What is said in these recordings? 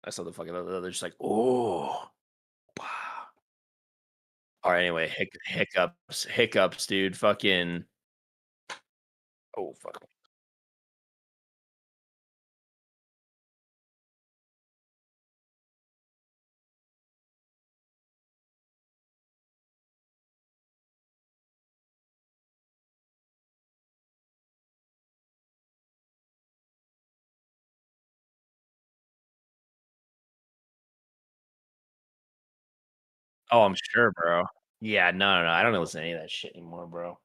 I saw the fucking they're just like, "Oh." Alright, anyway, hiccups, dude, fucking oh, fuck. Oh, I'm sure, bro. Yeah, no, I don't listen to any of that shit anymore, bro.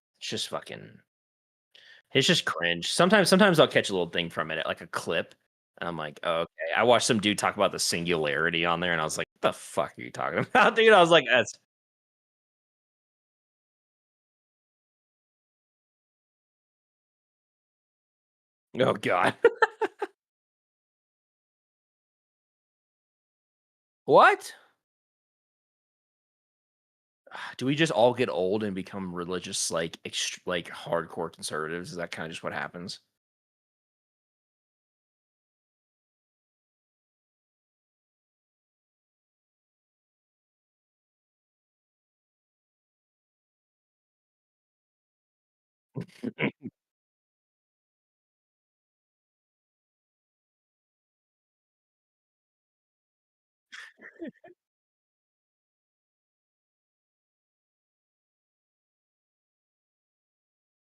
It's just cringe. Sometimes I'll catch a little thing from it, like a clip, and I'm like, "Oh, okay." I watched some dude talk about the singularity on there, and I was like, "What the fuck are you talking about, dude?" I was like, "That's" oh god. What? Do we just all get old and become religious, like, like, hardcore conservatives? Is that kinda just what happens?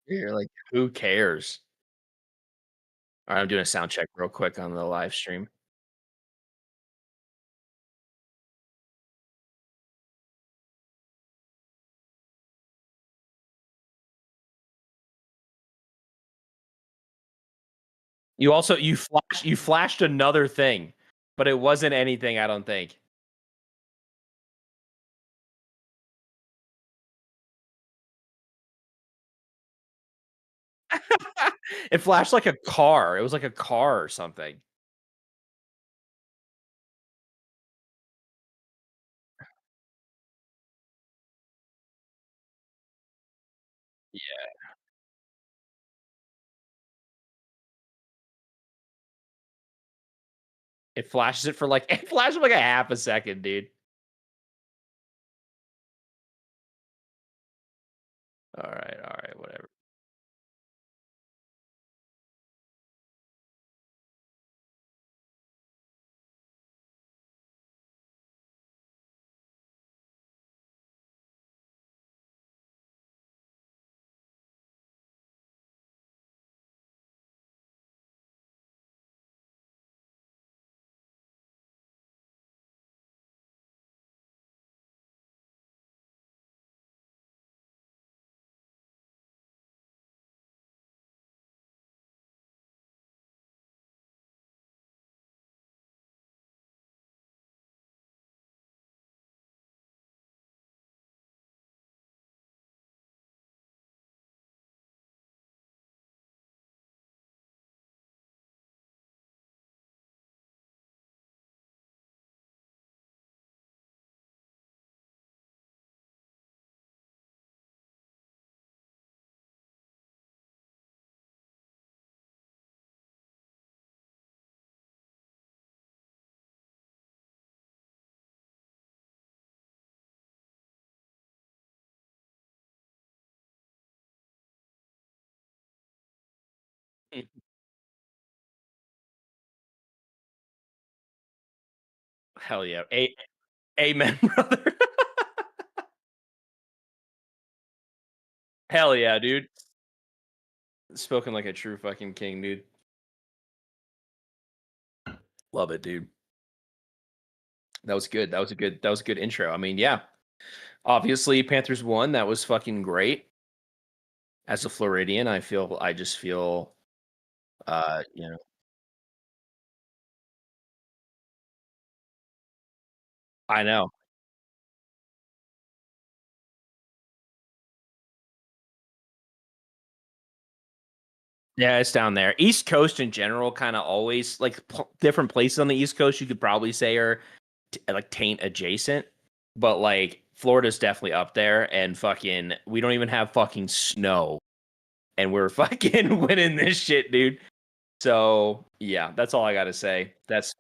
You're like, "Who cares?" Alright, I'm doing a sound check real quick on the live stream. You flashed another thing, but it wasn't anything, I don't think. It flashed like a car. It was like a car or something. Yeah. It flashes it for like it flashed for like a half a second, dude. Alright, whatever. Mm. Hell yeah. Amen, brother. Hell yeah, dude. Spoken like a true fucking king, dude. Love it, dude. That was good. That was a good intro. I mean, yeah. Obviously, Panthers won. That was fucking great. As a Floridian, I just feel you know, I know. Yeah, it's down there. East Coast in general kind of always like different places on the East Coast you could probably say are like taint adjacent, but like Florida's definitely up there and fucking we don't even have fucking snow and we're fucking winning this shit, dude. So, yeah, that's all I got to say. That's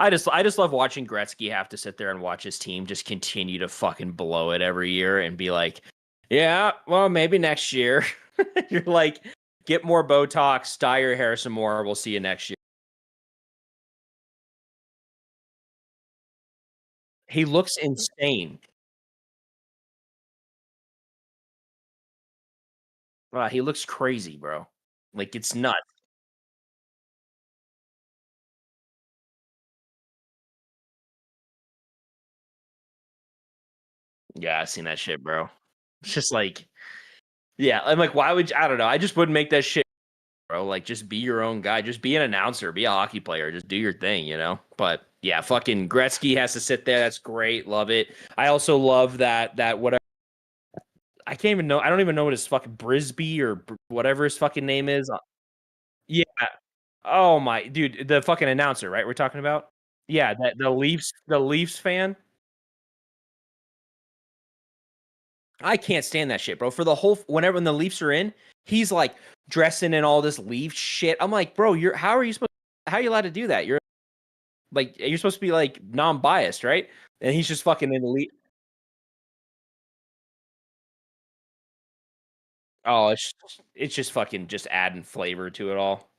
I just love watching Gretzky have to sit there and watch his team just continue to fucking blow it every year and be like, yeah, well, maybe next year. You're like, get more Botox, dye your hair some more. We'll see you next year. He looks insane. He looks crazy, bro. Like it's nuts. Yeah, I've seen that shit, bro. It's just like, yeah, I'm like, why would you, I don't know. I just wouldn't make that shit, bro. Like, just be your own guy. Just be an announcer. Be a hockey player. Just do your thing, you know. But yeah, fucking Gretzky has to sit there. That's great. Love it. I also love that whatever. I can't even know. I don't even know what his fucking Brisby or whatever his fucking name is. Yeah. Oh my dude, the fucking announcer, right? We're talking about. Yeah, that the Leafs fan. I can't stand that shit, bro. For the whole whenever when the Leafs are in, he's like dressing in all this Leaf shit. I'm like, bro, you're how are you supposed how are you allowed to do that? You're supposed to be like non-biased, right? And he's just fucking in the Leaf. Oh, it's just fucking just adding flavor to it all.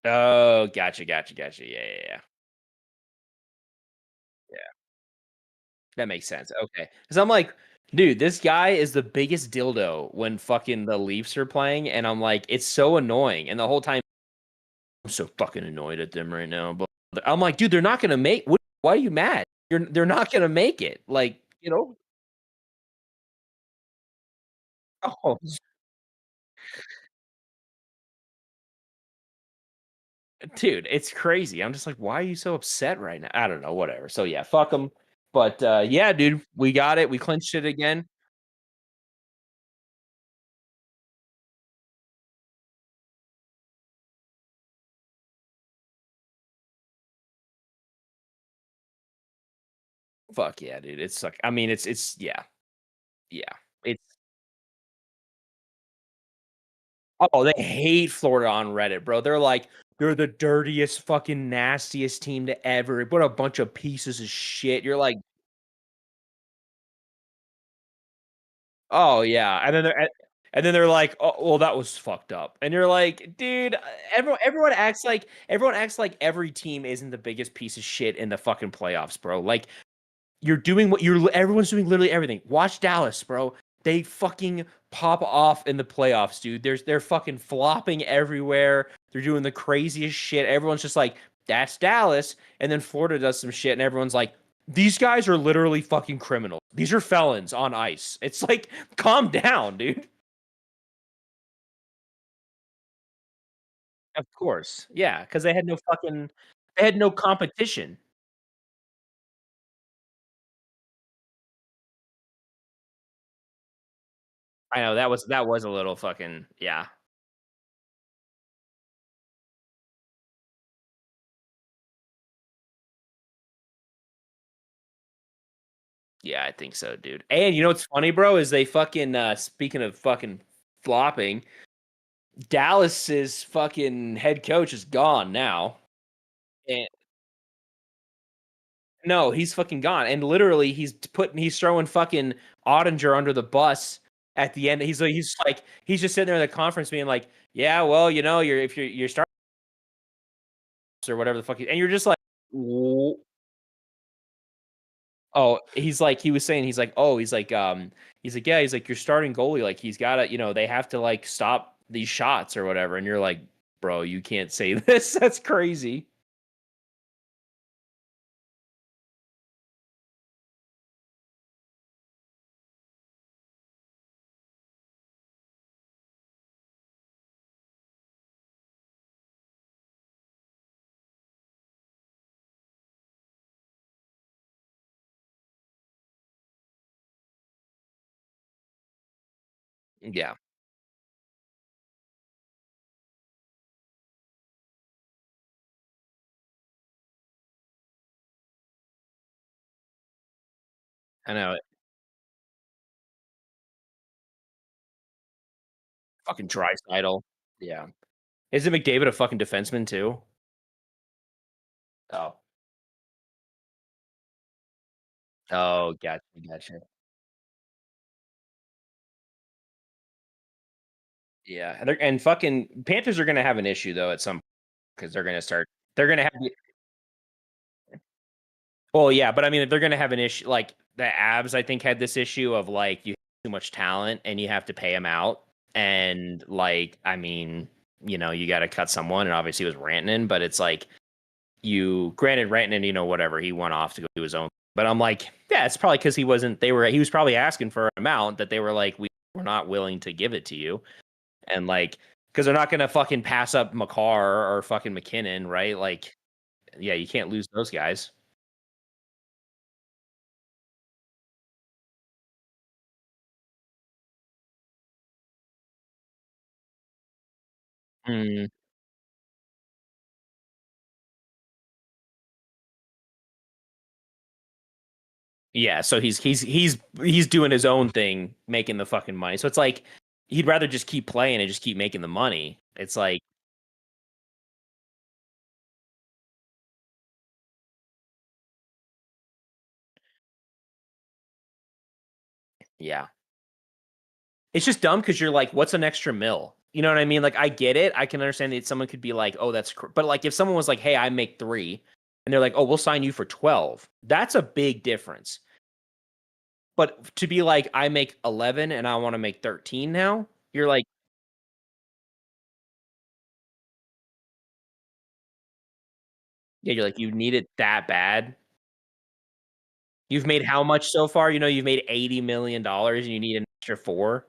Oh, gotcha, gotcha, gotcha. Yeah, yeah, yeah. Yeah, that makes sense. Okay. Because I'm like, dude, this guy is the biggest dildo when fucking the Leafs are playing, and I'm like, it's so annoying. And the whole time I'm so fucking annoyed at them right now. But I'm like, dude, they're not gonna make. Why are you mad? They're not gonna make it. Like, oh, dude, it's crazy. I'm just like, why are you so upset right now? I don't know. Whatever. So yeah, fuck them. But yeah, dude, we got it. We clinched it again. Fuck yeah, dude. It's like, I mean, it's yeah, yeah. It's oh, they hate Florida on Reddit, bro. They're like, they're the dirtiest, fucking nastiest team to ever. What a bunch of pieces of shit. You're like, oh, yeah, and then they're like, "Oh, well, that was fucked up." And you're like, "Dude, everyone acts like every team isn't the biggest piece of shit in the fucking playoffs, bro. Like, you're doing what you're everyone's doing literally everything. Watch Dallas, bro. They fucking pop off in the playoffs, dude. They're fucking flopping everywhere. They're doing the craziest shit. Everyone's just like, that's Dallas. And then Florida does some shit, and everyone's like, these guys are literally fucking criminals. These are felons on ice. It's like, calm down, dude. Of course. Yeah, because they had no competition. I know that was a little fucking yeah. Yeah, I think so, dude. And you know what's funny, bro, is they fucking speaking of fucking flopping, Dallas's fucking head coach is gone now. And no, he's fucking gone. And literally he's throwing fucking Ottinger under the bus at the end. He's just sitting there in the conference being like, yeah, well, if you're starting or whatever the fuck and you're just like, oh, he was saying, he's like, yeah, he's like, your starting goalie, like, he's got to, they have to, like, stop these shots or whatever. And you're like, bro, you can't say this. That's crazy. Yeah, I know it. Fucking Drysdale. Yeah. Isn't McDavid a fucking defenseman too? Oh. Oh, gotcha, gotcha. Yeah, and fucking Panthers are gonna have an issue though at some because they're gonna start. They're gonna have. Well, yeah, but I mean, if they're gonna have an issue, like the Abs, I think had this issue of like you have too much talent and you have to pay them out, and like I mean, you got to cut someone, and obviously it was Rantanen, but it's like granted Rantanen, whatever, he went off to go do his own, but I'm like, yeah, it's probably because he wasn't. He was probably asking for an amount that they were like, we're not willing to give it to you, and like because they're not gonna fucking pass up McCarr or fucking McKinnon, right? Like, yeah, you can't lose those guys. Mm. Yeah, so he's doing his own thing, making the fucking money. So it's like he'd rather just keep playing and just keep making the money. It's like, yeah. It's just dumb because you're like, what's an extra mil? You know what I mean? Like, I get it. I can understand that someone could be like, oh, but like if someone was like, hey, I make 3, and they're like, oh, we'll sign you for 12. That's a big difference. But to be like, I make 11 and I want to make 13 now, you're like, yeah, you're like, you need it that bad. You've made how much so far? You've made $80 million and you need an extra 4.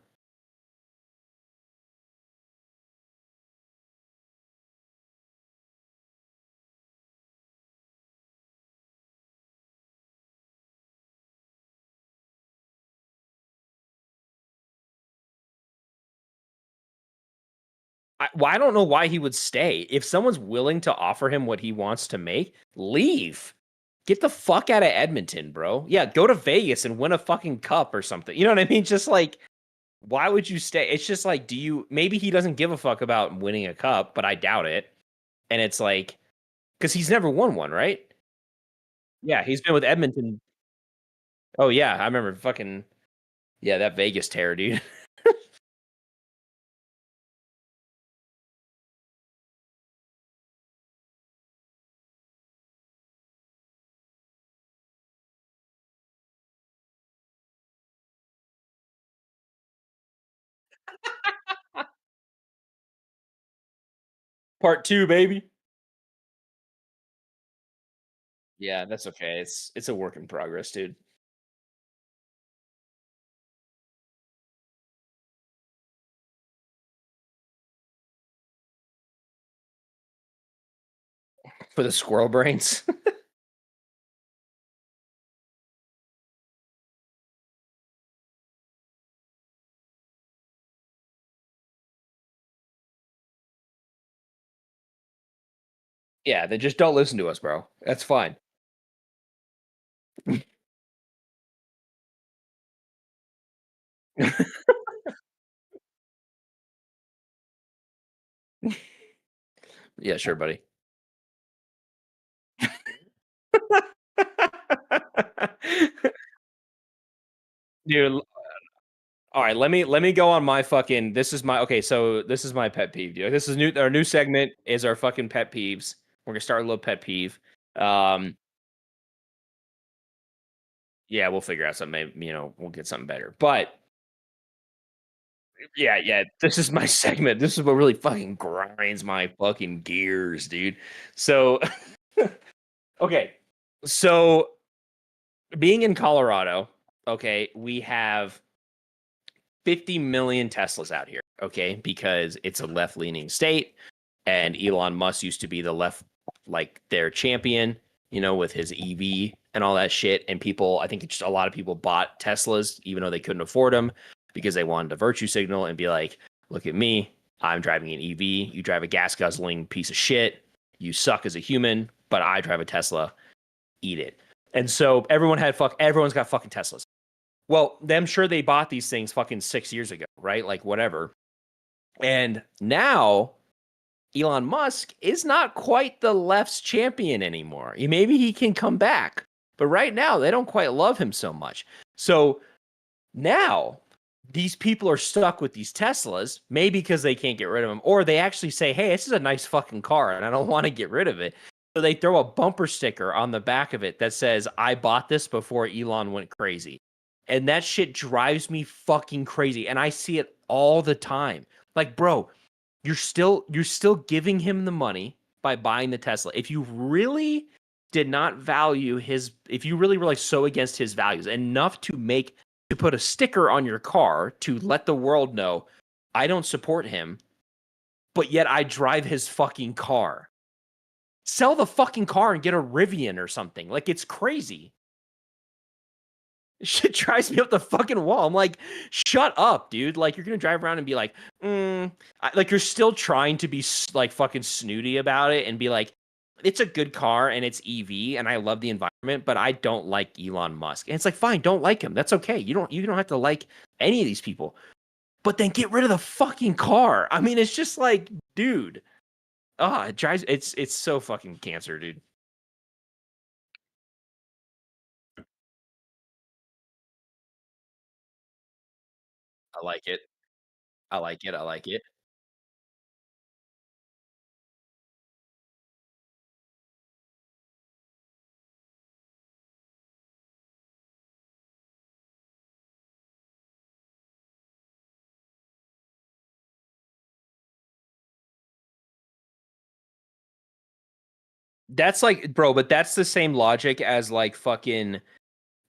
I don't know why he would stay. If someone's willing to offer him what he wants to make, leave. Get the fuck out of Edmonton, bro. Yeah, go to Vegas and win a fucking cup or something. You know what I mean? Just like, why would you stay? It's just like, maybe he doesn't give a fuck about winning a cup, but I doubt it. And it's like, because he's never won one, right? Yeah, he's been with Edmonton. Oh, yeah, I remember fucking, yeah, that Vegas tear, dude. Part 2, baby. Yeah, that's okay. It's a work in progress, dude. For the squirrel brains. Yeah, then just don't listen to us, bro. That's fine. Yeah, sure, buddy. Dude, all right, let me go on my fucking this is my pet peeve, dude. This is new our new segment is our fucking pet peeves. We're gonna start a little pet peeve. Um, yeah, we'll figure out something. Maybe, we'll get something better. But yeah, yeah, this is my segment. This is what really fucking grinds my fucking gears, dude. So, okay. So, being in Colorado, okay, we have 50 million Teslas out here, okay, because it's a left leaning state. And Elon Musk used to be the left, like their champion, with his EV and all that shit. And people, I think just a lot of people bought Teslas, even though they couldn't afford them because they wanted to virtue signal and be like, look at me. I'm driving an EV. You drive a gas guzzling piece of shit. You suck as a human, but I drive a Tesla. Eat it. And so everyone's got fucking Teslas. Well, I'm sure they bought these things fucking 6 years ago, right? Like whatever. And now Elon Musk is not quite the left's champion anymore. Maybe he can come back, but right now they don't quite love him so much. So now these people are stuck with these Teslas, maybe because they can't get rid of them, or they actually say, hey, this is a nice fucking car and I don't want to get rid of it. So they throw a bumper sticker on the back of it that says, I bought this before Elon went crazy. And that shit drives me fucking crazy. And I see it all the time. Like, bro, you're still giving him the money by buying the Tesla. If you really did not value his, if you really were like so against his values enough to put a sticker on your car to let the world know I don't support him, but yet I drive his fucking car. Sell the fucking car and get a Rivian or something. Like, it's crazy. Shit drives me up the fucking wall. I'm like, shut up, dude. Like, you're gonna drive around and be like, like you're still trying to be like fucking snooty about it and be like, it's a good car and it's EV and I love the environment, but I don't like Elon Musk. And it's like, fine, don't like him. That's okay. You don't have to like any of these people. But then get rid of the fucking car. I mean, it's just like, dude. It drives. It's so fucking cancer, dude. I like it. I like it. I like it. That's like, bro, but that's the same logic as like fucking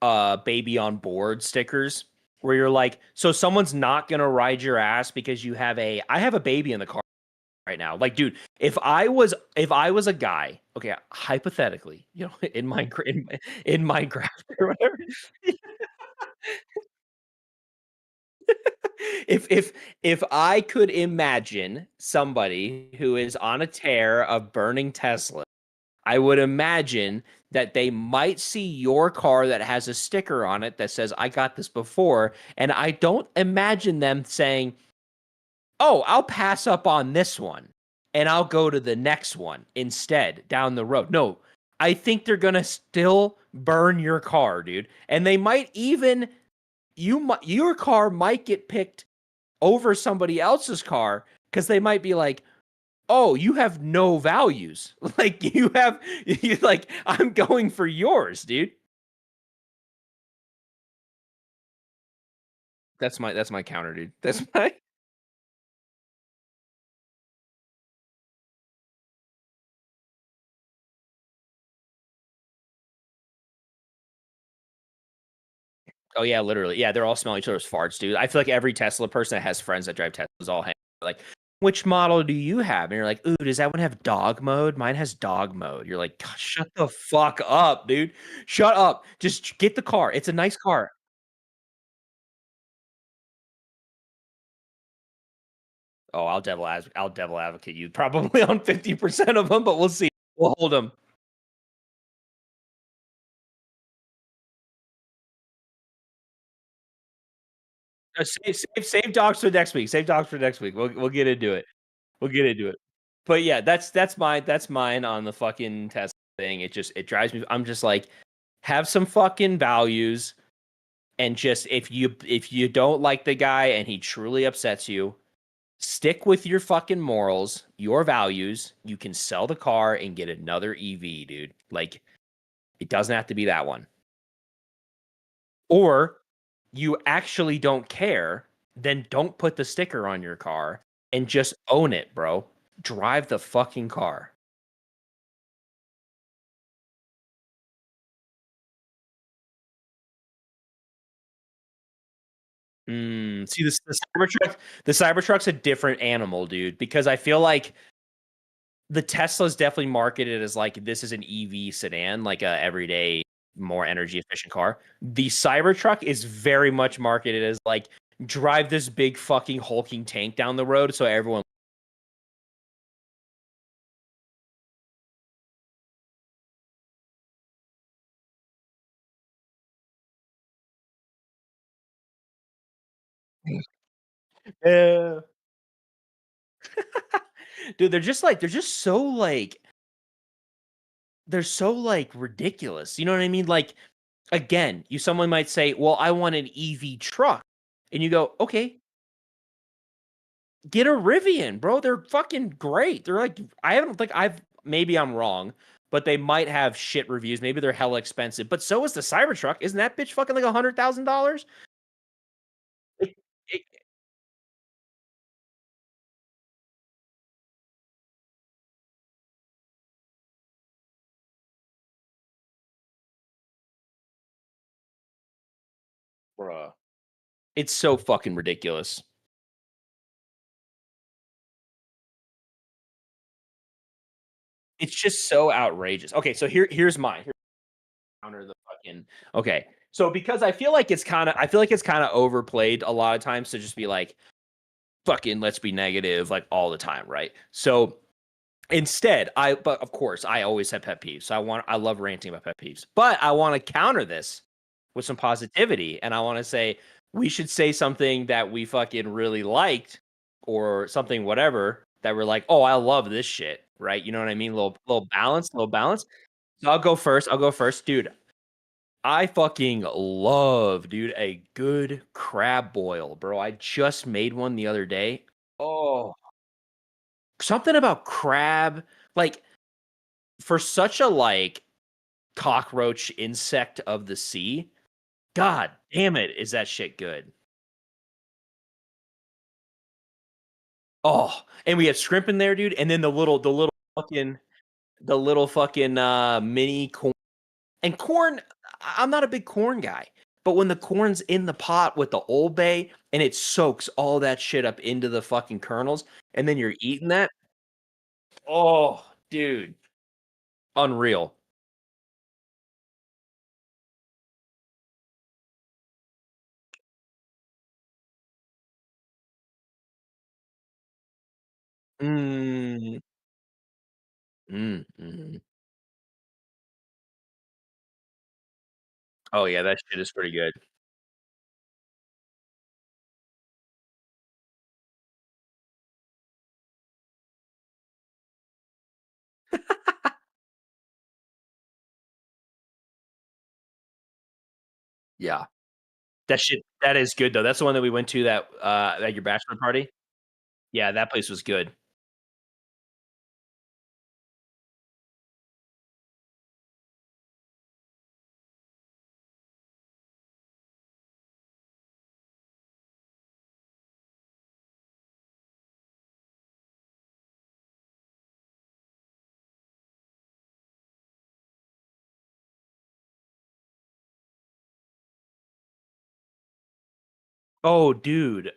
baby on board stickers where you're like, so someone's not gonna ride your ass because I have a baby in the car right now. Like, dude, if I was a guy, okay, hypothetically, in Minecraft or whatever, if if I could imagine somebody who is on a tear of burning Tesla, I would imagine that they might see your car that has a sticker on it that says, I got this before. And I don't imagine them saying, oh, I'll pass up on this one and I'll go to the next one instead down the road. No, I think they're going to still burn your car, dude. And they might even, your car might get picked over somebody else's car because they might be like, oh, you have no values. Like you like I'm going for yours, dude. That's my counter, dude. That's my Oh yeah, literally. Yeah, they're all smelling each other's farts, dude. I feel like every Tesla person that has friends that drive Teslas all hang like, which model do you have? And you're like, ooh, does that one have dog mode? Mine has dog mode. You're like, "God, shut the fuck up, dude. Shut up. Just get the car. It's a nice car. Oh, I'll devil advocate you probably on 50% of them, but we'll see. We'll hold them. Save dogs for next week. Save dogs for next week. We'll get into it. We'll get into it. But yeah, that's mine on the fucking Tesla thing. It drives me. I'm just like, have some fucking values, and just if you don't like the guy and he truly upsets you, stick with your fucking morals, your values. You can sell the car and get another EV, dude. Like, it doesn't have to be that one. Or you actually don't care, then don't put the sticker on your car and just own it, bro. Drive the fucking car. See this the Cybertruck's a different animal, dude, because I feel like the Tesla's definitely marketed as like this is an EV sedan, like a everyday, more energy efficient car. The Cybertruck is very much marketed as like drive this big fucking hulking tank down the road so everyone Yeah. Dude, they're just so they're so ridiculous. You know what I mean? Like again, you someone might say, "Well, I want an EV truck." And you go, "Okay, get a Rivian, bro. They're fucking great." They're like I don't think I've maybe I'm wrong, but they might have shit reviews. Maybe they're hella expensive. But so is the Cybertruck. Isn't that bitch fucking like $100,000? It, it, bruh. It's so fucking ridiculous. It's just so outrageous. Okay, so here's mine. Here's counter the fucking okay. So because I feel like it's kind of overplayed a lot of times to just be like fucking let's be negative like all the time, right? So instead, but of course, I always have pet peeves. So I love ranting about pet peeves. But I want to counter this with some positivity and I want to say we should say something that we fucking really liked or something whatever that we're like, "Oh, I love this shit." Right? You know what I mean? Little balance, little balance. So I'll go first. I'll go first. Dude, I fucking love, dude, a good crab boil, bro. I just made one the other day. Oh, something about crab, like for such a cockroach insect of the sea. God damn it, is that shit good? Oh, and we had shrimp in there, dude, and then the little fucking mini corn and corn. I'm not a big corn guy, but when the corn's in the pot with the Old Bay and it soaks all that shit up into the fucking kernels, and then you're eating that. Oh, dude, unreal. Mm, mhm. Oh, yeah, that shit is pretty good. Yeah. That is good, though. That's the one that we went to at your bachelor party? Yeah, that place was good. Oh, dude.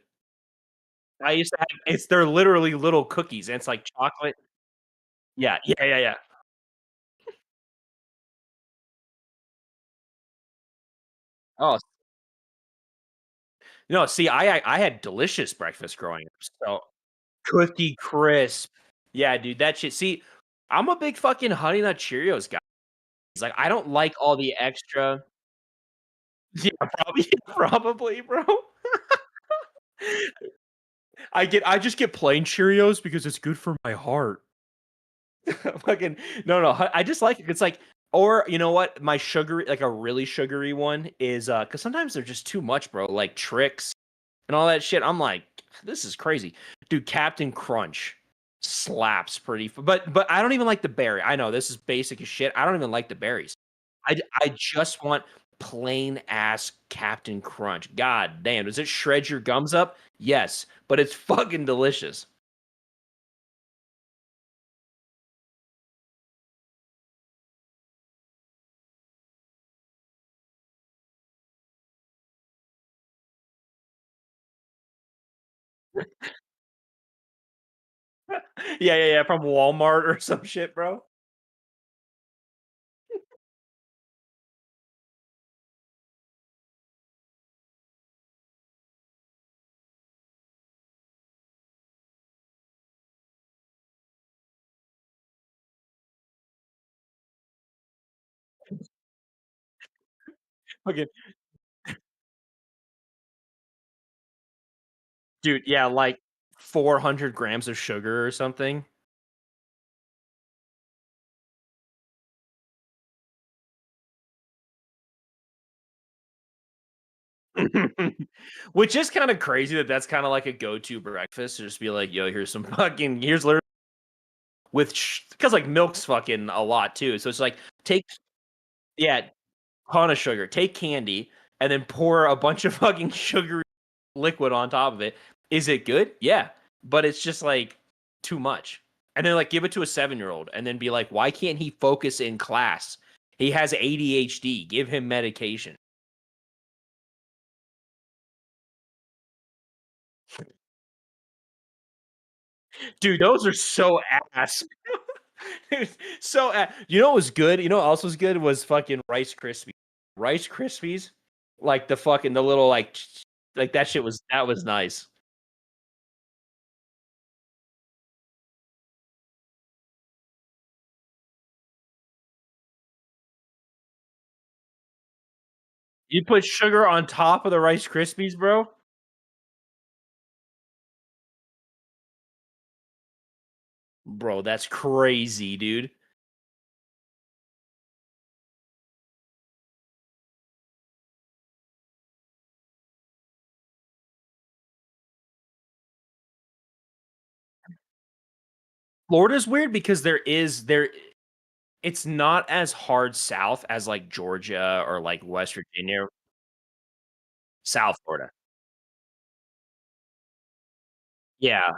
I used to have they're literally little cookies, and it's like chocolate. Yeah, yeah, yeah, yeah. Oh, no, see, I had delicious breakfast growing up, so Cookie Crisp. Yeah, dude, that shit see, I'm a big fucking Honey Nut Cheerios guy. It's like, I don't like all the extra. Yeah, probably probably, bro. I just get plain Cheerios because it's good for my heart. Fucking no, no. I just like it. It's like, or you know what? My sugary, like a really sugary one is because sometimes they're just too much, bro. Like tricks and all that shit. I'm like, this is crazy, dude. Captain Crunch slaps but I don't even like the berry. I know this is basic as shit. I don't even like the berries. I just want plain ass Captain Crunch. God damn, does it shred your gums up? Yes, but it's fucking delicious. Yeah, yeah, yeah, from Walmart or some shit, bro. Fucking dude, yeah, like 400 grams of sugar or something. Which is kind of crazy that that's kind of like a go-to breakfast to just be like, yo, here's some fucking, here's literally with, because like milk's fucking a lot too. So it's like, take, yeah, ton of sugar, take candy, and then pour a bunch of fucking sugary liquid on top of it. Is it good? Yeah. But it's just like too much. And then like give it to a 7-year-old and then be like, why can't he focus in class? He has ADHD. Give him medication. Dude, those are so ass. So you know what was good? You know what else was good was fucking Rice Krispies. Rice Krispies, like the fucking the little like that shit was that was nice. You put sugar on top of the Rice Krispies, bro? Bro, that's crazy, dude. Florida's weird because there it's not as hard south as like Georgia or like West Virginia. South Florida. Yeah.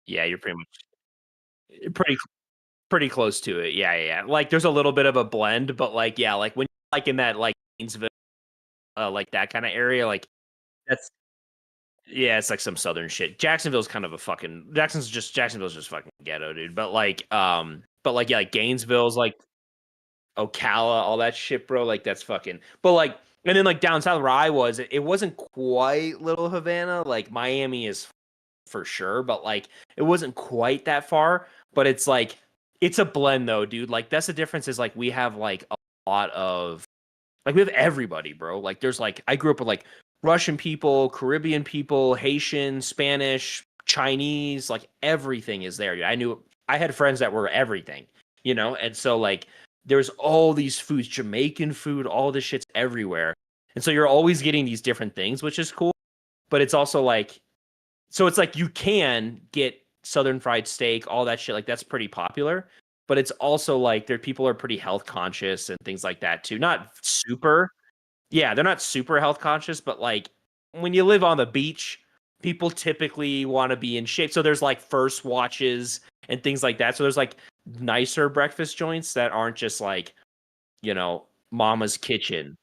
Yeah, you're pretty much pretty pretty close to it. Yeah, yeah, yeah. Like there's a little bit of a blend, but like yeah, like when like in that like Gainesville, like that kind of area, like that's yeah, it's like some southern shit. Jacksonville's kind of a fucking Jacksonville's just fucking ghetto, dude. But like yeah, like Gainesville's like Ocala, all that shit, bro. Like that's fucking. But like, and then like down south where I was, it wasn't quite Little Havana. Like Miami is for sure, but like it wasn't quite that far. But it's like it's a blend though, dude. Like that's the difference. Is like we have like a lot of like we have everybody, bro. Like there's like I grew up with like Russian people, Caribbean people, Haitian, Spanish, Chinese, like everything is there. I knew I had friends that were everything, you know? And so like there's all these foods, Jamaican food, all this shit's everywhere. And so you're always getting these different things, which is cool. But it's also like so it's like you can get southern fried steak, all that shit. Like that's pretty popular. But it's also like there people are pretty health conscious and things like that too. Not super, yeah, they're not super health conscious, but like when you live on the beach, people typically want to be in shape. So there's like first watches and things like that. So there's like nicer breakfast joints that aren't just like, mama's kitchen.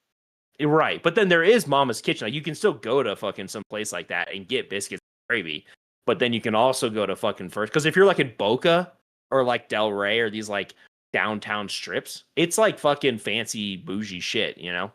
Right. But then there is mama's kitchen. Like you can still go to fucking some place like that and get biscuits and gravy. But then you can also go to fucking first. Because if you're like in Boca or like Del Rey or these like downtown strips, it's like fucking fancy bougie shit, you know?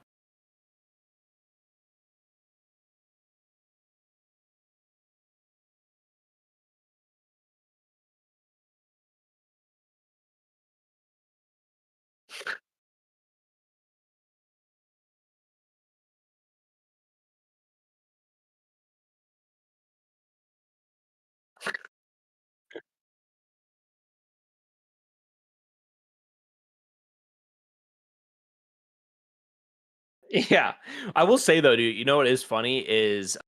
Yeah. I will say though, dude, you know what is funny is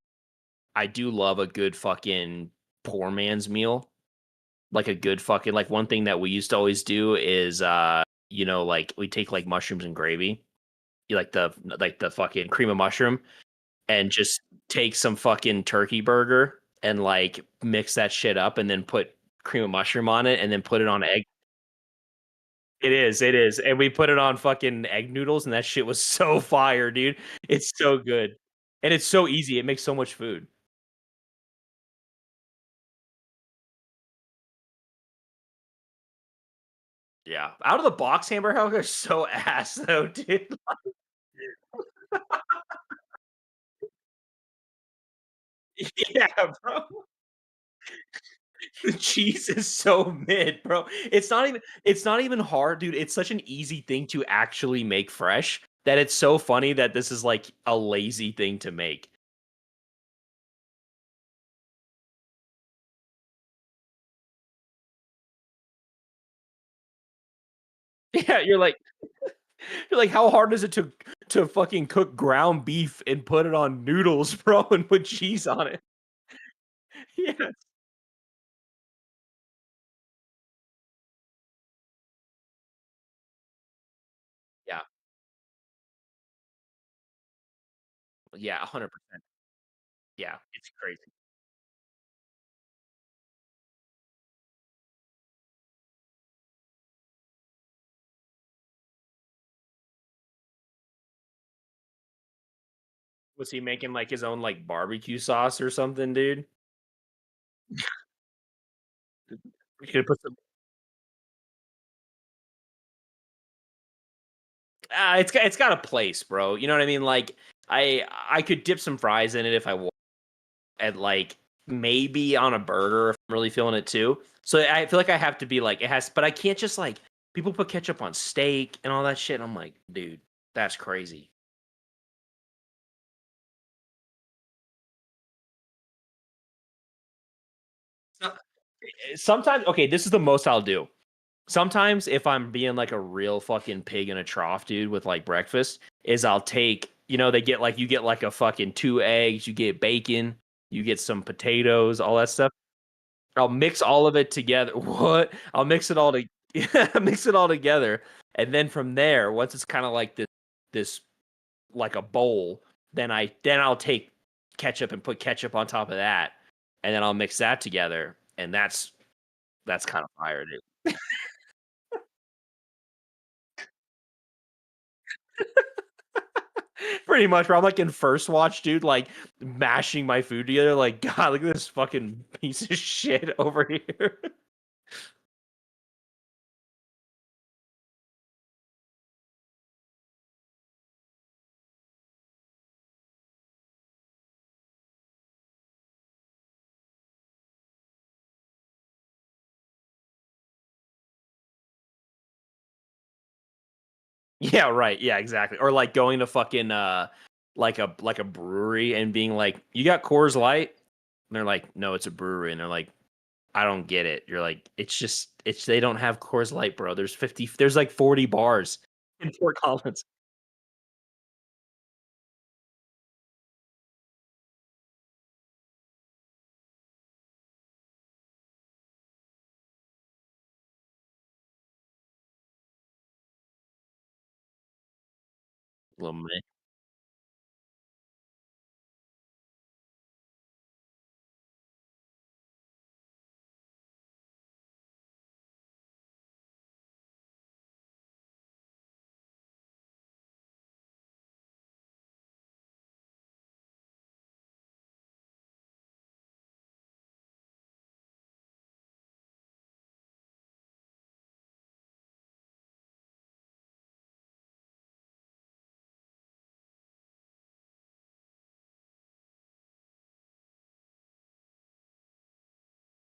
I do love a good fucking poor man's meal. Like a good fucking like one thing that we used to always do is like we take like mushrooms and gravy. You like the fucking cream of mushroom and just take some fucking turkey burger and like mix that shit up and then put cream of mushroom on it and then put it on egg. It is. And we put it on fucking egg noodles and that shit was so fire, dude. It's so good. And it's so easy. It makes so much food. Yeah. Out of the box hamburger is so ass though, dude. Yeah, bro. The cheese is so mid, bro. It's not even hard, dude. It's such an easy thing to actually make fresh that it's so funny that this is like a lazy thing to make. Yeah, you're like, how hard is it to fucking cook ground beef and put it on noodles, bro, and put cheese on it? Yeah. Yeah. Yeah, 100%. Yeah, it's crazy. Was he making, like, his own, like, barbecue sauce or something, dude? We could put some it's got a place, bro, you know what I mean? Like, I could dip some fries in it if I want, and, like, maybe on a burger if I'm really feeling it too. So, I feel like I have to be like, it has but I can't just, like people put ketchup on steak and all that shit, and I'm like, "Dude, that's crazy." So sometimes okay, this is the most I'll do. Sometimes if I'm being like a real fucking pig in a trough, dude, with like breakfast, is I'll take, they get like you get like a fucking 2 eggs, you get bacon, you get some potatoes, all that stuff. I'll mix all of it together. What? I'll mix it all to mix it all together. And then from there, once it's kind of like this like a bowl, then I'll take ketchup and put ketchup on top of that. And then I'll mix that together. And that's kind of fire, dude. Pretty much, bro. I'm like in first watch, dude, like mashing my food together. Like, God, look at this fucking piece of shit over here. Yeah, right. Yeah, exactly. Or like going to fucking like a brewery and being like, "You got Coors Light?" And they're like, "No, it's a brewery." And they're like, "I don't get it." You're like, "It's they don't have Coors Light, bro. There's like 40 bars in Fort Collins." Little meh.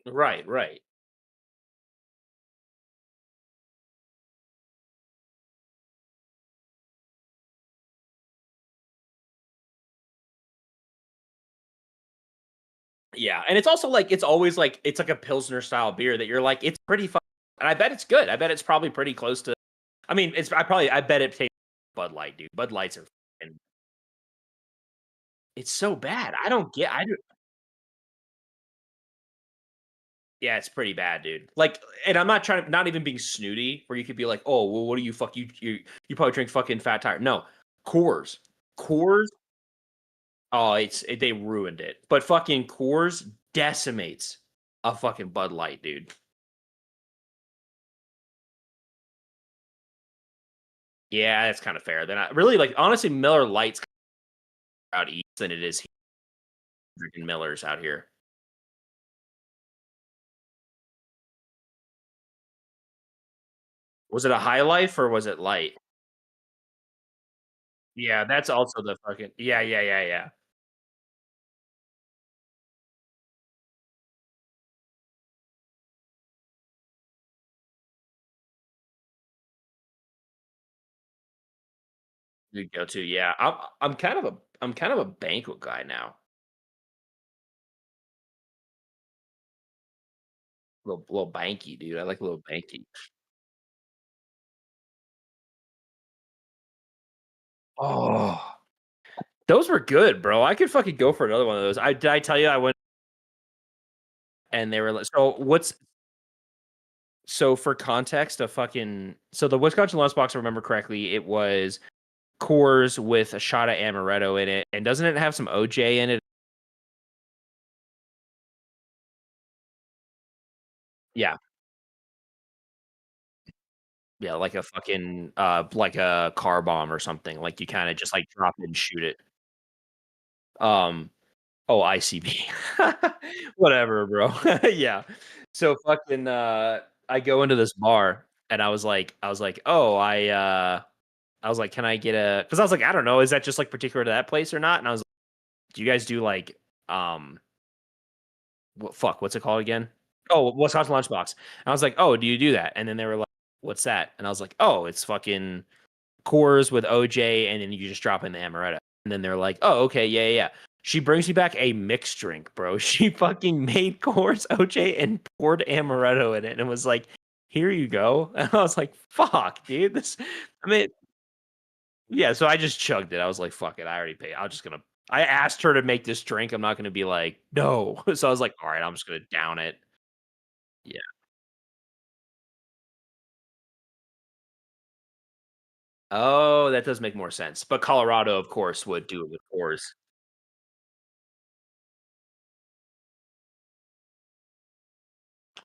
Right, right. Yeah, and it's also like it's always like it's like a pilsner style beer that you're like it's pretty fun, and I bet it's good. I bet it's probably pretty close to. I mean, I bet it tastes like Bud Light, dude. Bud Lights are, fucking- it's so bad. I do. Yeah, it's pretty bad, dude. Like, and I'm not trying to, not even being snooty, where you could be like, oh, well, what do you fuck you probably drink fucking Fat Tire. No, Coors, Coors. Oh, they ruined it. But fucking Coors decimates a fucking Bud Light, dude. Yeah, that's kind of fair. Then I really like honestly Miller Lite's out east than it is here drinking Millers out here. Was it a High Life or was it light? Yeah, that's also the fucking yeah, yeah, yeah, yeah. You go to, yeah. I'm kind of a banquet guy now. Little banky, dude. I like a little banky. Oh, those were good, bro. I could fucking go for another one of those. I tell you I went and they were like, so for context, the Wisconsin lunchbox, if I remember correctly, it was Coors with a shot of amaretto in it, and doesn't it have some OJ in it? Yeah, yeah, like a fucking like a car bomb or something. Like you kind of just like drop it and shoot it. Um, oh, ICB, whatever, bro. Yeah. So fucking, I go into this bar and I was like, oh, I was like, can I get a? Because I was like, I don't know, is that just like particular to that place or not? And I was like, do you guys do like what's it called again? Oh, Wisconsin Lunchbox. And I was like, oh, do you do that? And then they were like, what's that? And I was like, oh, it's fucking Coors with OJ, and then you just drop in the amaretto. And then they're like, oh, okay, yeah, yeah. She brings me back a mixed drink, bro. She fucking made Coors OJ and poured amaretto in it, and was like, here you go. And I was like, fuck, dude. I mean, yeah. So I just chugged it. I was like, fuck it. I already paid. I asked her to make this drink. I'm not gonna be like, no. So I was like, all right, I'm just gonna down it. Yeah. Oh, that does make more sense. But Colorado, of course, would do it with Coors.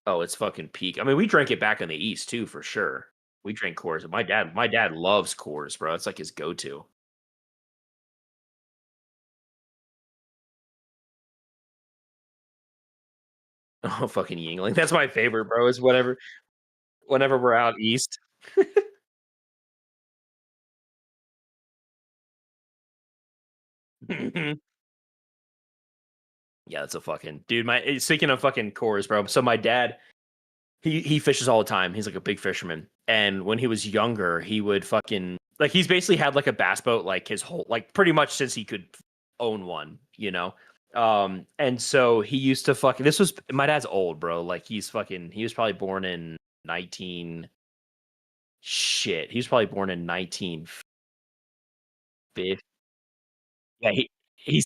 Oh, it's fucking peak. I mean, we drank it back in the East too, for sure. We drank Coors. My dad loves Coors, bro. It's like his go-to. Oh, fucking Yingling. That's my favorite, bro. Is whenever we're out east. Yeah, that's a fucking dude. Speaking of fucking Coors, bro. So my dad, he fishes all the time. He's like a big fisherman. And when he was younger, he would fucking like he's basically had like a bass boat like his whole like pretty much since he could own one, you know. And so he used to fucking this was my dad's old, bro. Like he was probably born in 19 shit. He was probably born in 1950. Yeah, he's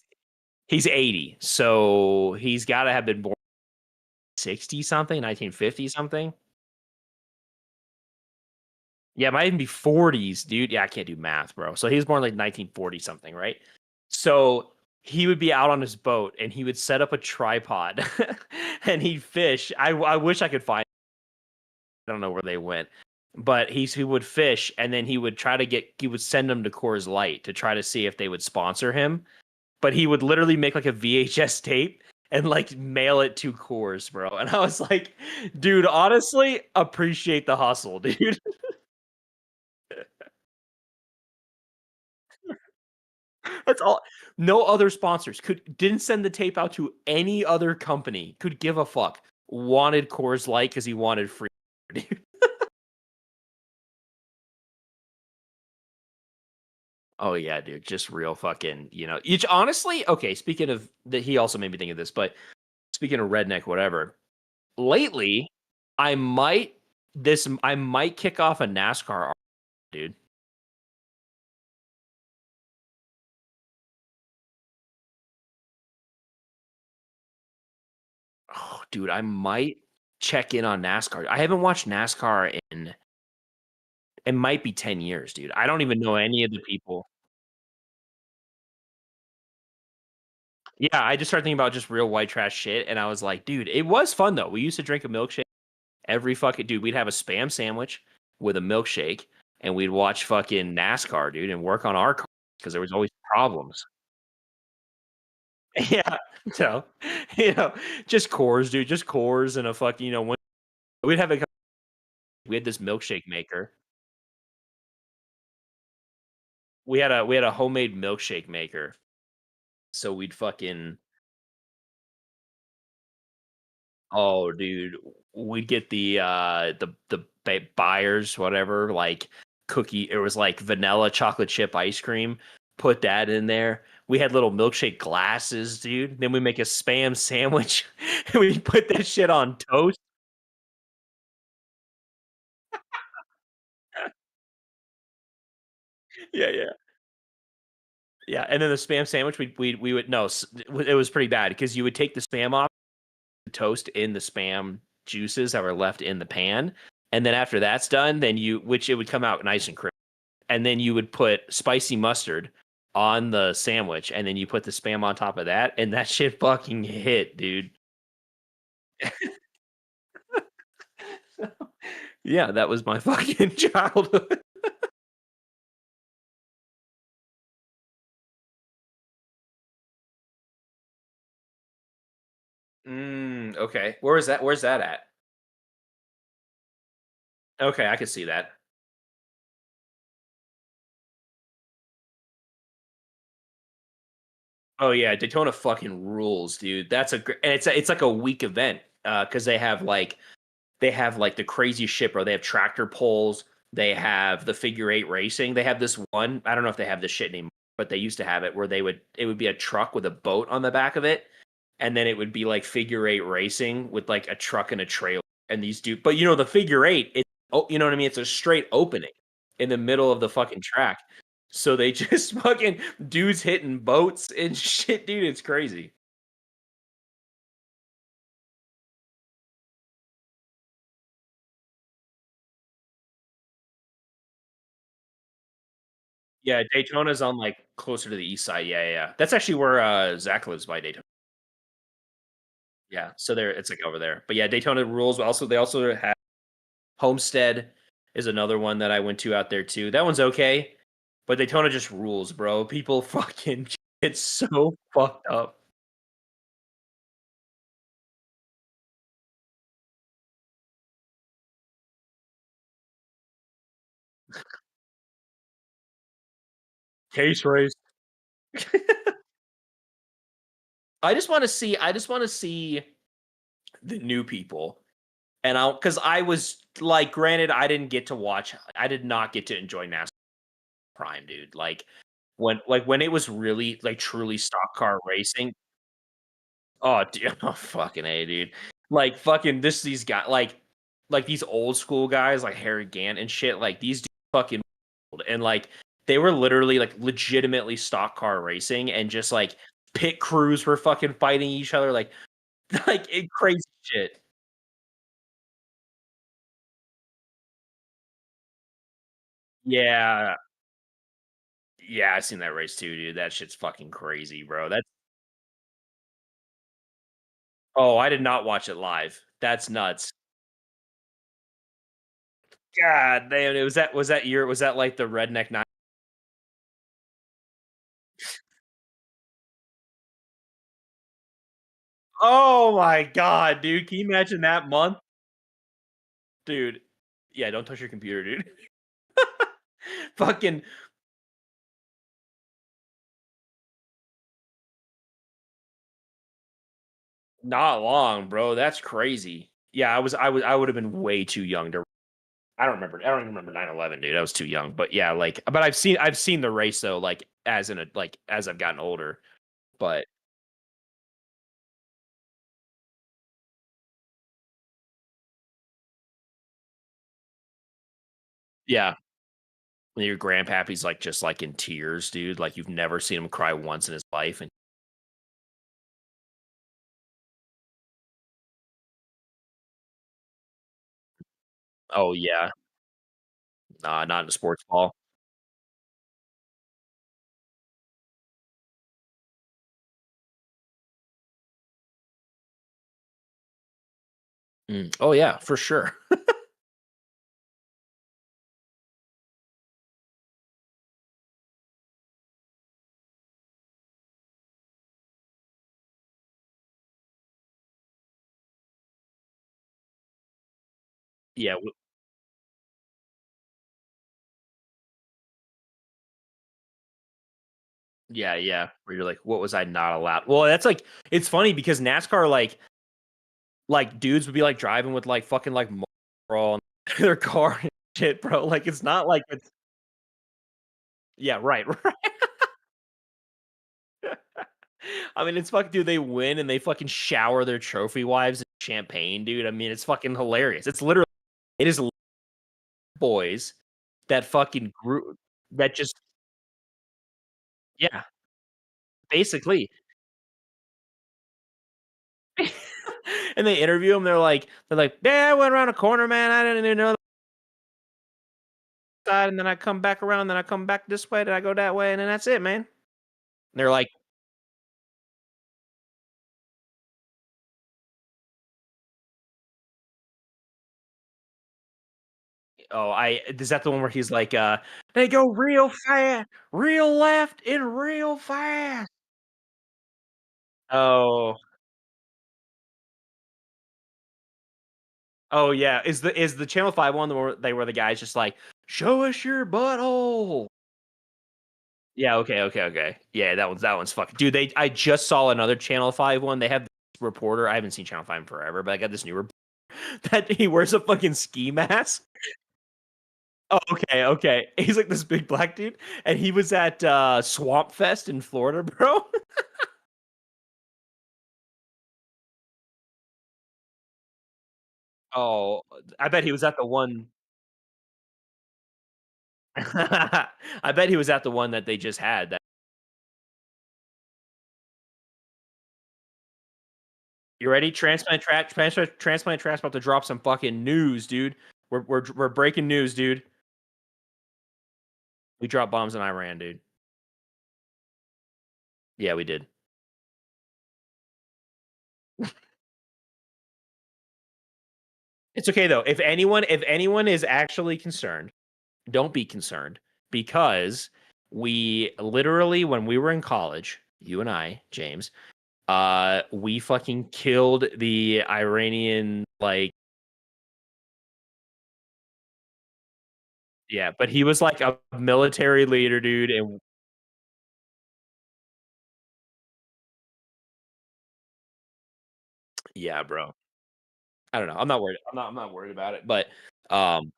he's 80. So he's got to have been born 60 something, 1950 something. Yeah, it might even be 40s, dude. Yeah, I can't do math, bro. So he was born like 1940 something, right? So he would be out on his boat and he would set up a tripod and he'd fish. I wish I could find, I don't know where they went, but he would fish and then he would send them to Coors Light to try to see if they would sponsor him. But he would literally make like a VHS tape and like mail it to Coors, bro. And I was like, dude, honestly, appreciate the hustle, dude. That's all. No other sponsors didn't send the tape out to any other company. Could give a fuck. Wanted Coors Light because he wanted free. Oh yeah, dude. Just real fucking. Each honestly. Okay. Speaking of that, he also made me think of this. But speaking of redneck, whatever. Lately, I might kick off a NASCAR, dude. Oh, dude, I might check in on NASCAR. I haven't watched NASCAR in it might be 10 years, dude. I don't even know any of the people. Yeah, I just started thinking about just real white trash shit, and I was like, dude, it was fun though. We used to drink a milkshake every fucking dude. We'd have a spam sandwich with a milkshake, and we'd watch fucking NASCAR, dude, and work on our cars because there was always problems. Yeah, so you know, just cores, dude, just cores and a fucking we'd have a we had this milkshake maker. We had a homemade milkshake maker, so we'd fucking oh, dude, we'd get the buyers, whatever, like cookie. It was like vanilla chocolate chip ice cream. Put that in there. We had little milkshake glasses, dude. Then we make a spam sandwich and we put that shit on toast. Yeah, yeah. Yeah, and then the spam sandwich, we would no, it was pretty bad because you would take the spam off, toast in the spam juices that were left in the pan, and then after that's done, then which it would come out nice and crispy, and then you would put spicy mustard on the sandwich, and then you put the spam on top of that, and that shit fucking hit, dude. Yeah, that was my fucking childhood. Okay. Where's that at? Okay, I can see that. Oh yeah, Daytona fucking rules, dude. That's and it's like a week event because they have like the crazy shit, bro. They have tractor pulls. They have the figure eight racing. They have this one. I don't know if they have this shit anymore, but they used to have it where it would be a truck with a boat on the back of it, and then it would be like figure eight racing with like a truck and a trailer. And these dude, but the figure eight, you know what I mean? It's a straight opening in the middle of the fucking track. So they just fucking dudes hitting boats and shit, dude. It's crazy. Yeah, Daytona's on like closer to the east side. Yeah, yeah, yeah. That's actually where Zach lives by Daytona. Yeah, so there it's like over there. But yeah, Daytona rules. Also, they also have Homestead is another one that I went to out there too. That one's okay, but Daytona just rules, bro. People fucking it's so fucked up. Case race. I just want to see the new people. And I'll because I was like, granted, I did not get to enjoy NASCAR Prime, dude. When it was really like truly stock car racing. Oh, dude, oh fucking A, dude. Like fucking these guys like these old school guys like Harry Gant and shit, like these dudes fucking old. And like they were literally like legitimately stock car racing and just like pit crews were fucking fighting each other like crazy shit. Yeah. Yeah, I seen that race too, dude. That shit's fucking crazy, bro. Oh, I did not watch it live. That's nuts. God damn it. Was that like the redneck night? Oh my god, dude. Can you imagine that month? Dude. Yeah, don't touch your computer, dude. Fucking not long, bro. That's crazy. Yeah, I would have been way too young to I don't even remember 9/11, dude. I was too young. But yeah, like but I've seen the race though, like as I've gotten older. But yeah, when your grandpappy's like just like in tears, dude. Like you've never seen him cry once in his life. And oh yeah, nah, not in a sports ball. Oh yeah, for sure. Yeah, yeah, yeah. Where you're like, what was I not allowed? Well, that's like it's funny because NASCAR dudes would be like driving with like fucking like Marlboro in their car and shit, bro. Like it's not like it's Yeah, right, right. I mean, it's fucking dude, they win and they fucking shower their trophy wives in champagne, dude. I mean, it's fucking hilarious. It's literally it is boys that fucking grew that just yeah, basically. And they interview him, they're like, "Yeah, I went around a corner, man. I didn't even know the side, and then I come back around, then I come back this way, then I go that way, and then that's it, man." And they're like, "Oh, I is that the one where he's like, they go real fast, real left and real fast." Oh. Oh, yeah. Is the Channel 5 one where the guys just like, "Show us your butthole." Yeah, okay, okay, okay. Yeah, that one's fucking dude, I just saw another Channel 5 one. They have this reporter. I haven't seen Channel 5 in forever, but I got this new reporter that he wears a fucking ski mask. Oh, okay, okay. He's like this big black dude, and he was at Swamp Fest in Florida, bro. Oh, I bet he was at the one. I bet he was at the one that they just had. You ready? Transplant Trap's about to drop some fucking news, dude. We're breaking news, dude. We dropped bombs in Iran, dude. Yeah, we did. It's okay though. If anyone is actually concerned, don't be concerned because we literally when we were in college, you and I, James, we fucking killed the Iranian like yeah, but he was like a military leader, dude, and yeah, bro. I don't know. I'm not worried. I'm not worried about it, but um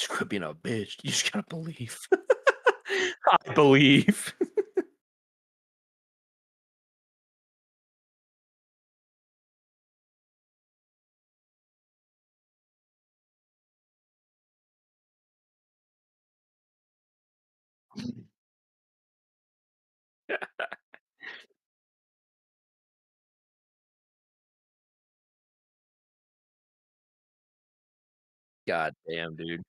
quit being a bitch. You just gotta believe. I believe. God damn, dude.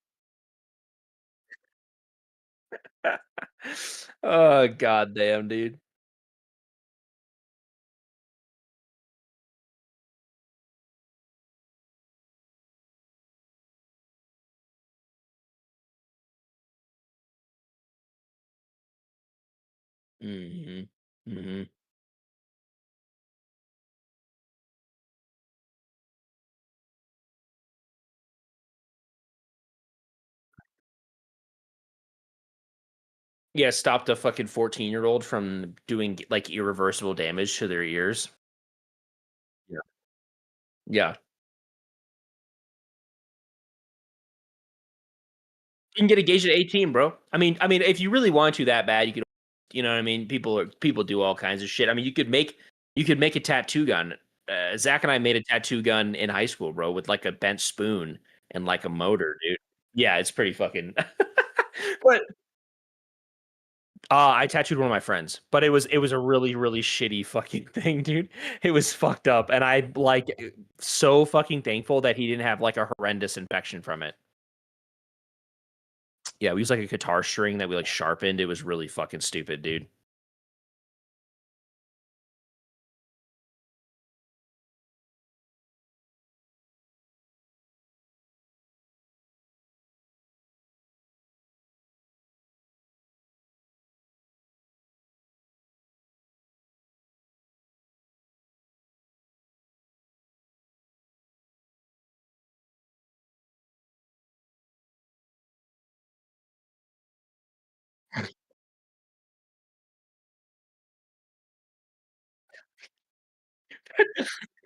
Oh, god damn, dude. Mhm. Mhm. Yeah, stopped a fucking 14-year-old from doing, like, irreversible damage to their ears. Yeah. Yeah. You can get engaged at 18, bro. I mean, if you really want to that bad, you know what I mean? People do all kinds of shit. I mean, you could make a tattoo gun. Zach and I made a tattoo gun in high school, bro, with like a bent spoon and like a motor, dude. Yeah, it's pretty fucking but I tattooed one of my friends, but it was a really, really shitty fucking thing, dude. It was fucked up, and I like so fucking thankful that he didn't have like a horrendous infection from it. Yeah, we used like a guitar string that we like sharpened. It was really fucking stupid, dude.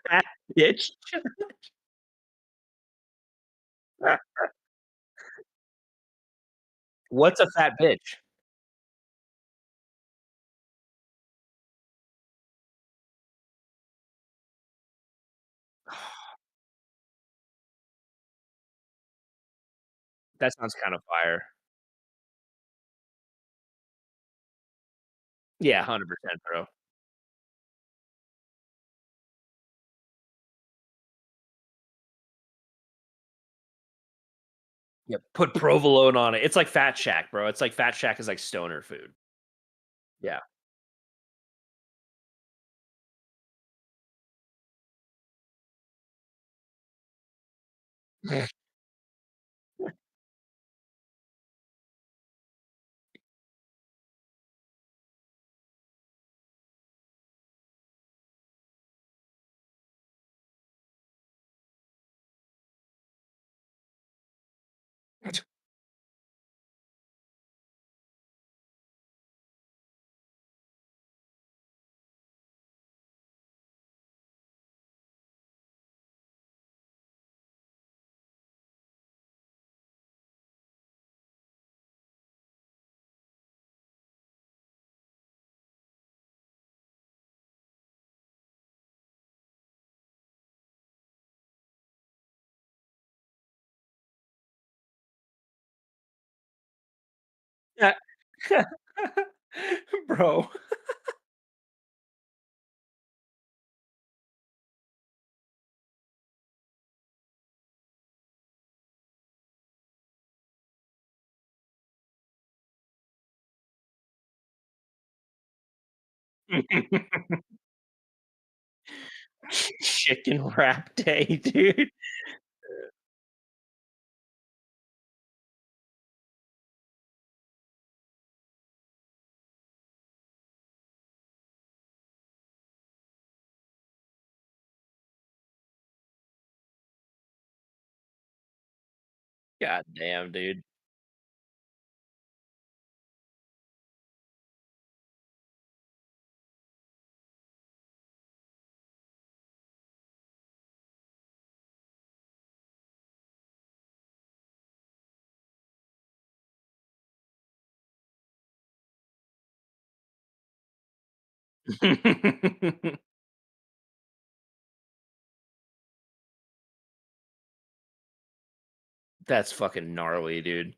Fat bitch. What's a fat bitch? That sounds kind of fire. Yeah, 100%, bro. Yep, put provolone on it. It's like Fat Shack, bro. It's like Fat Shack is like stoner food. Yeah. Yeah. Bro. Chicken wrap day, dude. God damn, dude. That's fucking gnarly, dude.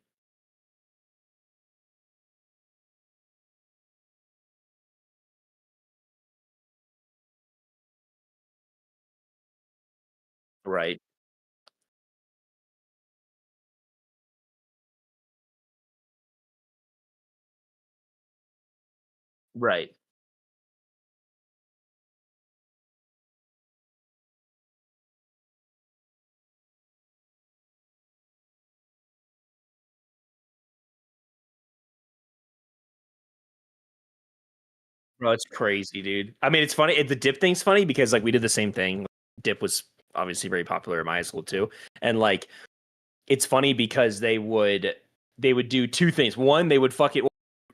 Right, right. Bro, it's crazy, dude. I mean, it's funny. The dip thing's funny because like we did the same thing. Dip was obviously very popular in my high school too, and like it's funny because they would do two things. One, they would fucking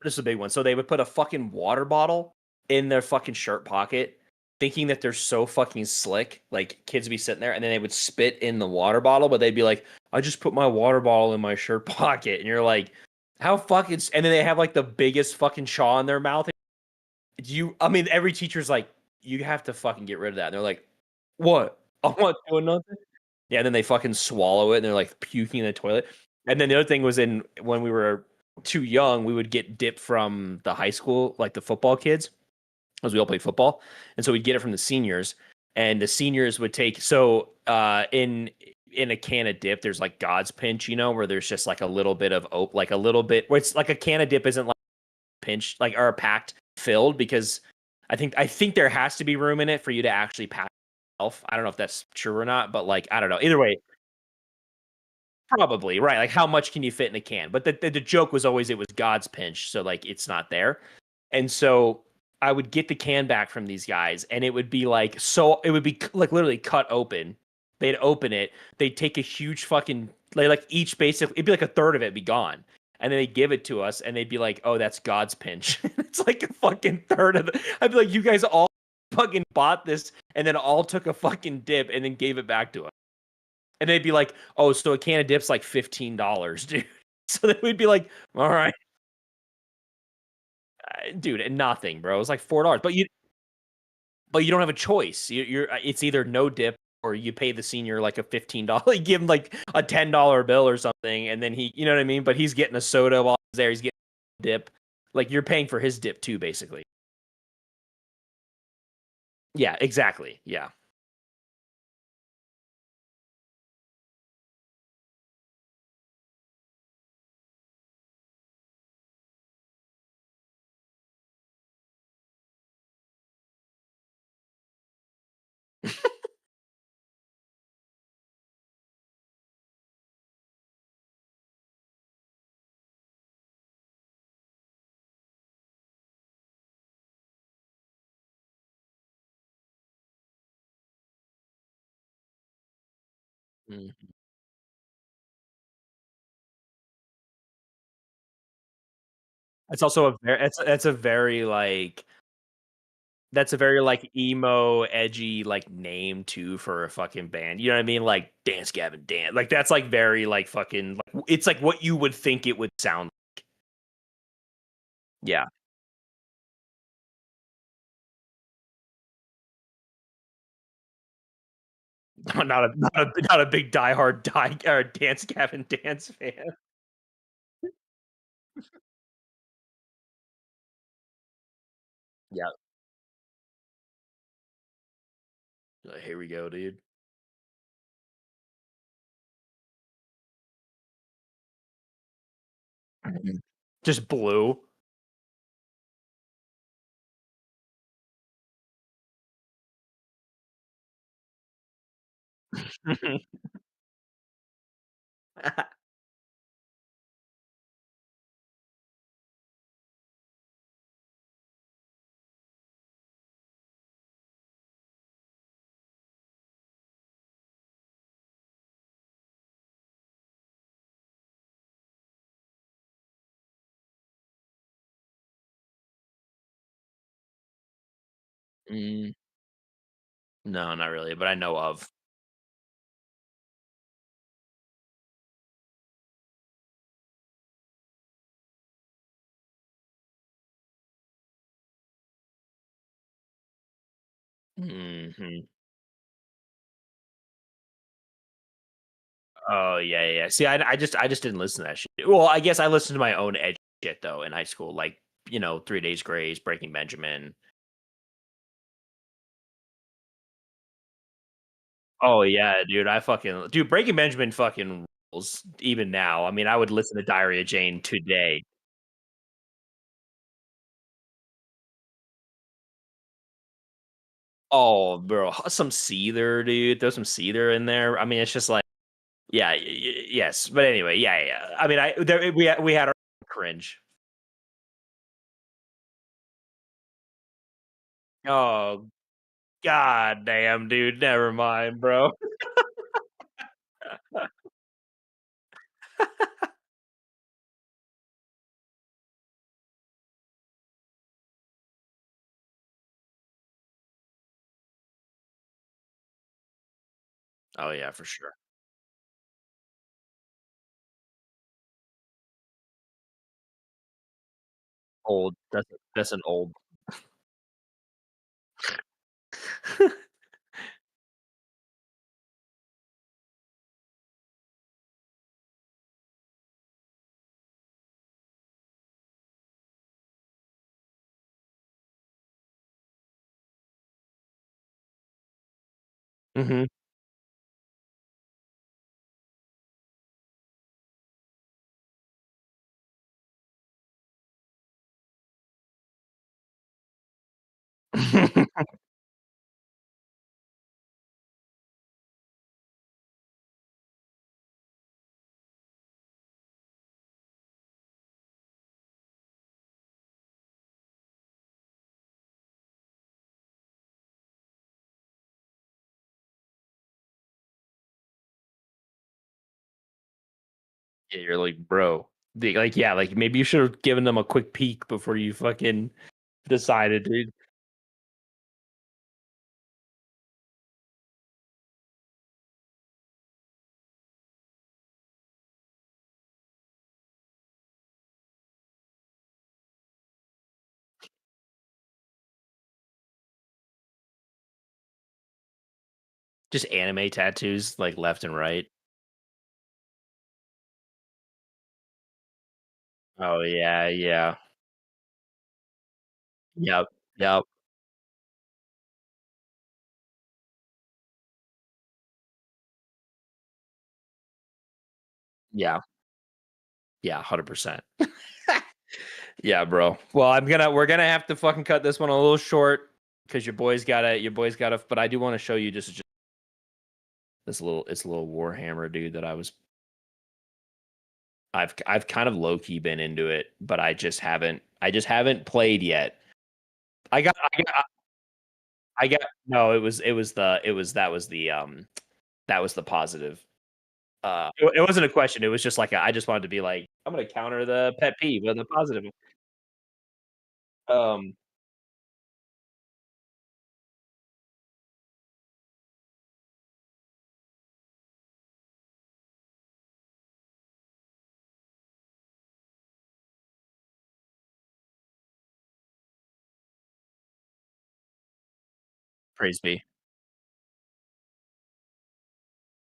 this is a big one. So they would put a fucking water bottle in their fucking shirt pocket, thinking that they're so fucking slick. Like kids would be sitting there and then they would spit in the water bottle, but they'd be like, I just put my water bottle in my shirt pocket. And you're like, how fucking and then they have like the biggest fucking chaw in their mouth. I mean, every teacher's like, you have to fucking get rid of that. And they're like, what? I'm not doing nothing. Yeah, and then they fucking swallow it and they're like puking in the toilet. And then the other thing was in when we were too young, we would get dip from the high school, like the football kids, because we all played football. And so we'd get it from the seniors. And the seniors would take in a can of dip, there's like God's pinch, where there's just like a little bit of like a little bit where it's like a can of dip isn't like pinch like or packed filled because I think there has to be room in it for you to actually pack yourself. I don't know if that's true or not, but like I don't know. Either way, probably right. Like how much can you fit in a can? But the joke was always it was God's pinch, so like it's not there. And so I would get the can back from these guys, and it would be like it would be like literally cut open. They'd open it. They'd take a huge fucking like each basically it'd be like a third of it be gone, and then they give it to us, and they'd be like, "Oh, that's God's pinch." It's like a fucking third of the. I'd be like, "You guys all fucking bought this, and then all took a fucking dip, and then gave it back to us." And they'd be like, "Oh, so a can of dip's like $15, dude." So then we'd be like, "All right, dude," and nothing, bro. It's like $4, but you don't have a choice. You're it's either no dip or you pay the senior like a $15. You give him like a $10 bill or something, and then he, you know what I mean. But he's getting a soda while he's there. He's getting dip. Like you're paying for his dip too, basically. Yeah, exactly. Yeah. Mm. It's also a very that's a very like that's a very like emo, edgy like name too for a fucking band. You know what I mean? Like Dance Gavin Dance. Like that's like very like fucking like it's like what you would think it would sound. Yeah. Not a big diehard die or Dance Gavin Dance fan. Yeah. Here we go, dude. Mhm. Just blue. Mm, no, not really, but I know of. Mhm. Oh, yeah, yeah, yeah. See, I just didn't listen to that shit. Well, I guess I listened to my own edge shit though in high school, like, 3 Days Grace, Breaking Benjamin. Oh, yeah, dude, dude, Breaking Benjamin fucking rules even now. I mean, I would listen to Diary of Jane today. Oh, bro, some Seether, dude. Throw some Seether in there. I mean, it's just like, yeah, yes. But anyway, yeah, yeah. I mean, we had our cringe. Oh, god damn, dude. Never mind, bro. Oh yeah, for sure. Old. That's an old. Mhm. Yeah, you're like, bro. Like, yeah, like maybe you should have given them a quick peek before you fucking decided, dude. Just anime tattoos like left and right. Oh yeah, yeah. Yep. Yep. Yeah. Yeah, 100%. Yeah, bro. Well, we're gonna have to fucking cut this one a little short because your boys gotta, but I do want to show you just it's a little Warhammer, dude, that I've kind of low key been into it, but I just haven't played yet. I got no, that was the positive. It wasn't a question. It was just like I just wanted to be like, I'm gonna counter the pet peeve with a positive. Um, praise be.